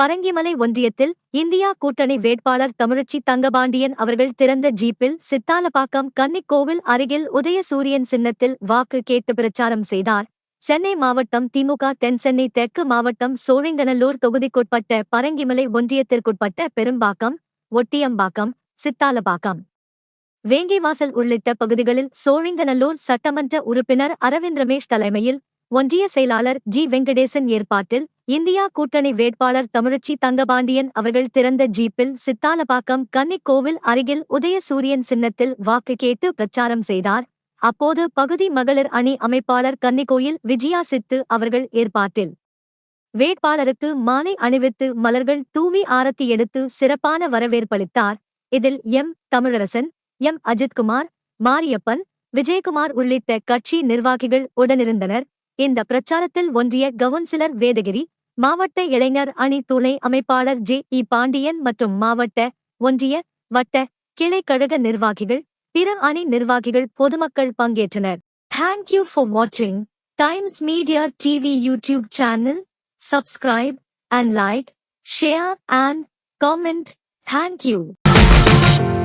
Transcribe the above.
பரங்கிமலை ஒன்றியத்தில் இந்தியா கூட்டணி வேட்பாளர் தமிழச்சி தங்கபாண்டியன் அவர்கள் திறந்த ஜீப்பில் சித்தாலப்பாக்கம் கன்னிக்கோவில் அருகில் உதயசூரியன் சின்னத்தில் வாக்கு கேட்டு பிரச்சாரம் செய்தார். சென்னை மாவட்டம் திமுக தென்சென்னை தெற்கு மாவட்டம் சோழிங்கநல்லூர் தொகுதிக்குட்பட்ட பரங்கிமலை ஒன்றியத்திற்குட்பட்ட பெரும்பாக்கம், ஒட்டியம்பாக்கம், சித்தாலப்பாக்கம், வேங்கிவாசல் உள்ளிட்ட பகுதிகளில் சோழிங்கநல்லூர் சட்டமன்ற உறுப்பினர் அரவிந்த் ரமேஷ் தலைமையில் ஒன்றிய செயலாளர் ஜி. வெங்கடேசன் ஏற்பாட்டில் இந்தியா கூட்டணி வேட்பாளர் தமிழச்சி தங்கபாண்டியன் அவர்கள் திறந்த ஜீப்பில் சித்தாலப்பாக்கம் கன்னிக்கோவில் அருகில் உதயசூரியன் சின்னத்தில் வாக்கு கேட்டு பிரச்சாரம் செய்தார். அப்போது பகுதி மகளிர் அணி அமைப்பாளர் கன்னிக்கோயில் விஜயா சித்து அவர்கள் ஏற்பாட்டில் வேட்பாளருக்கு மாலை அணிவித்து மலர்கள் தூவி ஆரத்தி எடுத்து சிறப்பான வரவேற்பளித்தார். இதில் எம். தமிழரசன், எம். அஜித்குமார், மாரியப்பன், விஜயகுமார் உள்ளிட்ட கட்சி நிர்வாகிகள் உடனிருந்தனர். இந்த பிரச்சாரத்தில் ஒன்றிய கவுன்சிலர் வேதகிரி, மாவட்ட இளைஞர் அணி துணை அமைப்பாளர் ஜே. இ. பாண்டியன் மற்றும் மாவட்ட, ஒன்றிய, வட்ட, கிளை கழக நிர்வாகிகள், பிற அணி நிர்வாகிகள் பொதுமக்கள் பங்கேற்றனர். Thank you for watching Times Media TV YouTube channel. Subscribe and like, share and comment. Thank you.